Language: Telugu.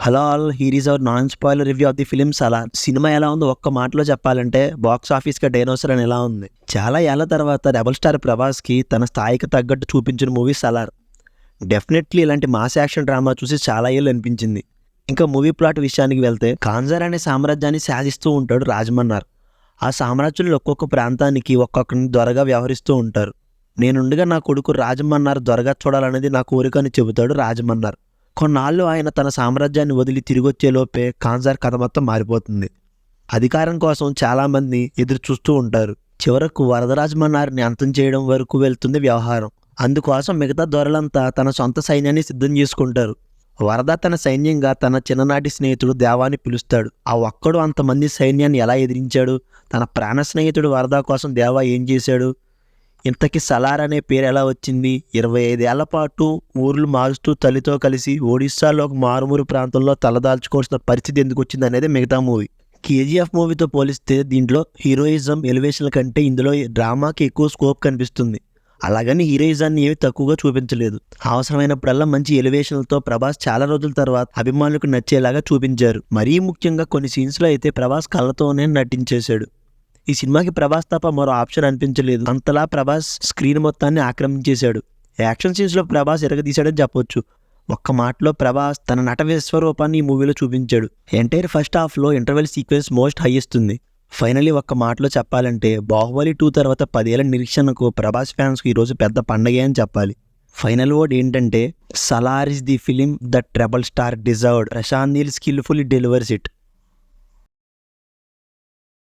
Hello all, here is our non spoiler review of the film Salaar. Cinema ఎలా ఉందో ఒక్క మాటలో చెప్పాలంటే బాక్స్ ఆఫీస్గా డైనోసర్ అని ఎలా ఉంది. చాలా ఏళ్ల తర్వాత రెబల్ స్టార్ ప్రభాస్కి తన స్థాయికి తగ్గట్టు చూపించిన మూవీ సలార్. డెఫినెట్లీ ఇలాంటి మాస్ యాక్షన్ డ్రామా చూసి చాలా ఏళ్ళు అనిపించింది. ఇంకా మూవీ ప్లాట్ విషయానికి వెళ్తే, కాంజర్ అనే సామ్రాజ్యాన్ని శాసిస్తూ ఉంటాడు రాజమన్నార్. ఆ సామ్రాజ్యంలో ఒక్కొక్క ప్రాంతానికి ఒక్కొక్కరిని దొరగా వ్యవహరిస్తూ ఉంటారు. నేనుండగా నా కొడుకు రాజమన్నార్ దొరగా చూడాలనేది నా కోరిక అని చెబుతాడు రాజమన్నార్. కొన్నాళ్ళు ఆయన తన సామ్రాజ్యాన్ని వదిలి తిరిగొచ్చేలోపే కాంజార్ కథ మొత్తం మారిపోతుంది. అధికారం కోసం చాలామంది ఎదురు చూస్తూ ఉంటారు. చివరకు వరదరాజమన్నారిని అంతం చేయడం వరకు వెళ్తుంది వ్యవహారం. అందుకోసం మిగతా దొరలంతా తన సొంత సైన్యాన్ని సిద్ధం చేసుకుంటారు. వరద తన సైన్యంగా తన చిన్ననాటి స్నేహితుడు దేవాన్ని పిలుస్తాడు. ఆ ఒక్కడు అంతమంది సైన్యాన్ని ఎలా ఎదిరించాడు, తన ప్రాణ స్నేహితుడు వరద కోసం దేవా ఏం చేశాడు, ఇంతకీ సలార్ అనే పేరు ఎలా వచ్చింది, 25 ఏళ్ల పాటు ఊర్లు మారుస్తూ తల్లితో కలిసి ఒడిస్సాలో ఒక మారుమూరు ప్రాంతంలో తలదాల్చుకోవాల్సిన పరిస్థితి ఎందుకు వచ్చింది అనేది మిగతా మూవీ. కేజీఎఫ్ మూవీతో పోలిస్తే దీంట్లో హీరోయిజం ఎలివేషన్ కంటే ఇందులో డ్రామాకి ఎక్కువ స్కోప్ కనిపిస్తుంది. అలాగని హీరోయిజాన్ని ఏమి తక్కువగా చూపించలేదు. అవసరమైనప్పుడల్లా మంచి ఎలివేషన్లతో ప్రభాస్ చాలా రోజుల తర్వాత అభిమానులకు నచ్చేలాగా చూపించారు. మరీ ముఖ్యంగా కొన్ని సీన్స్లో అయితే ప్రభాస్ కళ్ళతోనే నటించేశాడు. ఈ సినిమాకి ప్రభాస్ తప్ప మరో ఆప్షన్ అనిపించలేదు. అంతలా ప్రభాస్ స్క్రీన్ మొత్తాన్ని ఆక్రమించేశాడు. యాక్షన్ సీన్స్లో ప్రభాస్ ఎరగదీశాడని చెప్పొచ్చు. ఒక్క మాటలో ప్రభాస్ తన నట విశ్వరూపాన్ని ఈ మూవీలో చూపించాడు. ఎంటైర్ ఫస్ట్ హాఫ్లో ఇంటర్వెల్ సీక్వెన్స్ మోస్ట్ హైయెస్ట్ ఉంది. ఫైనలీ ఒక్క మాటలో చెప్పాలంటే బాహుబలి 2 తర్వాత 10 ఏళ్ల నిరీక్షణకు ప్రభాస్ ఫ్యాన్స్కి ఈరోజు పెద్ద పండగే అని చెప్పాలి. ఫైనల్ వర్డ్ ఏంటంటే, Salaar is the film that rebel star deserved. Prashanth Neel skilfully delivers it.